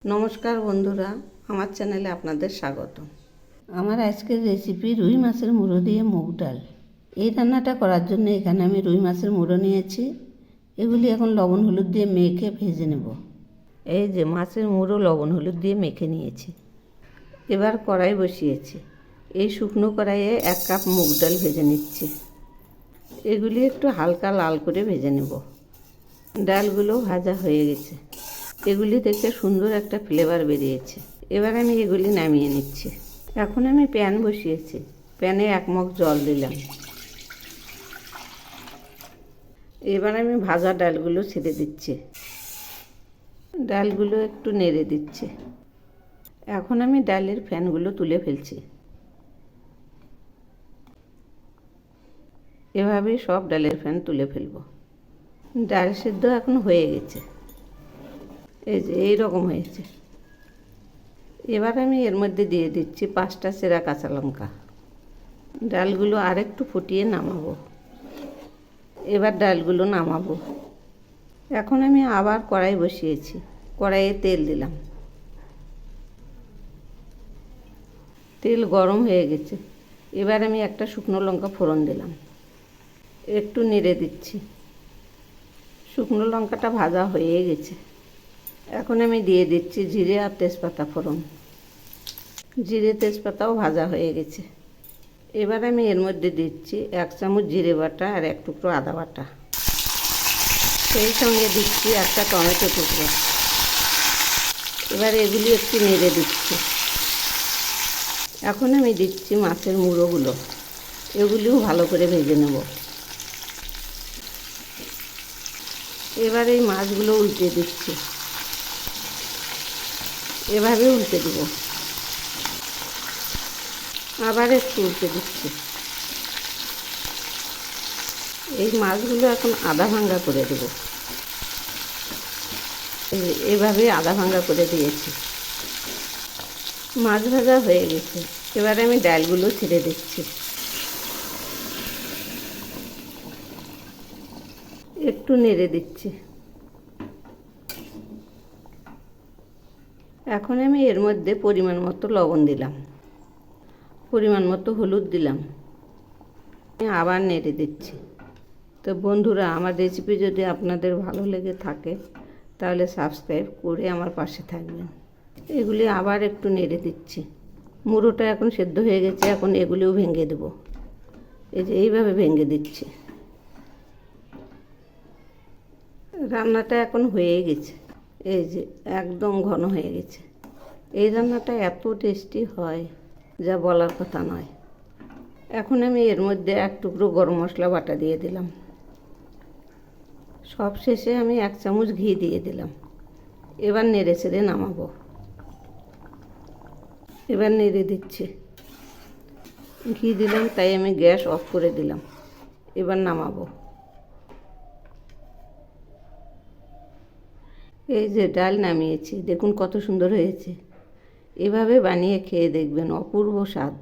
নমস্কার বন্ধুরা, আমার চ্যানেলে আপনাদের স্বাগত। আমার আজকের রেসিপি রুই মাছের মুড়ো দিয়ে মুগ ডাল। এই রান্নাটা করার জন্য এখানে আমি রুই মাছের মুড়ো নিয়েছি। এগুলি এখন লবণ হলুদ দিয়ে মেখে ভেজে নেব। এই যে মাছের মুড়ো লবণ হলুদ দিয়ে মেখে নিয়েছি। এবার কড়াই বসিয়েছি। এই শুকনো কড়াইয়ে 1 কাপ মুগ ডাল ভেজে নিচ্ছি। এগুলি একটু হালকা লাল করে ভেজে নেব। ডালগুলো ভাজা হয়ে গেছে। এগুলি থেকে সুন্দর একটা ফ্লেভার বেরিয়েছে। এবার আমি এগুলি নামিয়ে নিচ্ছি। এখন আমি প্যান বসিয়েছি। প্যানে 1 মগ জল দিলাম। এবার আমি ভাজা ডালগুলো ছেড়ে দিচ্ছি। ডালগুলো একটু নেড়ে দিচ্ছি। এখন আমি ডালের ফ্যানগুলো তুলে ফেলছি। এভাবেই সব ডালের ফ্যান তুলে ফেলব। ডাল সিদ্ধ এখন হয়ে গেছে। এই যে এইরকম হয়েছে। এবার আমি এর মধ্যে দিয়ে দিচ্ছি 5টা চেরা কাঁচা লঙ্কা। ডালগুলো আরেকটু ফুটিয়ে নামাবো। এবার ডালগুলো নামাবো। এখন আমি আবার কড়াই বসিয়েছি। কড়াইয়ে তেল দিলাম। তেল গরম হয়ে গেছে। এবার আমি একটা শুকনো লঙ্কা ফোড়ন দিলাম। একটু নেড়ে দিচ্ছি। শুকনো লঙ্কাটা ভাজা হয়ে গেছে। এখন আমি দিয়ে দিচ্ছি জিরে আর তেজপাতা ফোড়ন। জিরে তেজপাতাও ভাজা হয়ে গেছে। এবার আমি এর মধ্যে দিচ্ছি 1 চামচ জিরে বাটা আর 1 টুকরো আদা বাটা। সেই সঙ্গে দিচ্ছি একটা টমেটো টুকরো। এবার এগুলি একটু নেড়ে দিচ্ছি। এখন আমি দিচ্ছি মাছের মুড়োগুলো। এগুলিও ভালো করে ভেজে নেব। এবার এই মাছগুলো উল্টে দিচ্ছি। এভাবে উল্টে দেব। আবার একটু উল্টে দিচ্ছি। এই মাছগুলো এখন আধা ভাঙা করে দেব। এভাবে আধা ভাঙা করে দিয়েছি। মাছ ভাজা হয়ে গেছে। এবারে আমি ডালগুলো ছেড়ে দিচ্ছি। একটু নেড়ে দিচ্ছি। এখন আমি এর মধ্যে পরিমাণ মতো লবণ দিলাম, পরিমাণ মতো হলুদ দিলাম। আমি আবার নেড়ে দিচ্ছি। তো বন্ধুরা, আমার রেসিপি যদি আপনাদের ভালো লেগে থাকে তাহলে সাবস্ক্রাইব করে আমার পাশে থাকবেন। এগুলি আবার একটু নেড়ে দিচ্ছি। মুড়োটা এখন সেদ্ধ হয়ে গেছে। এখন এগুলিও ভেঙে দেব। এই যে এইভাবে ভেঙে দিচ্ছি। রান্নাটা এখন হয়ে গেছে। এই যে একদম ঘন হয়ে গেছে। এই রান্নাটা এত টেস্টি হয় যা বলার কথা নয়। এখন আমি এর মধ্যে 1 টুকরো গরম মশলা বাটা দিয়ে দিলাম। সব শেষে আমি 1 চামচ ঘি দিয়ে দিলাম। এবার নেড়ে চেড়ে নামাবো। এবার নেড়ে দিচ্ছি। ঘি দিলাম তাই আমি গ্যাস অফ করে দিলাম। এবার নামাবো। এই যে ডাল নামিয়েছি, দেখুন কত সুন্দর হয়েছে। এভাবে বানিয়ে খেয়ে দেখবেন, অপূর্ব স্বাদ।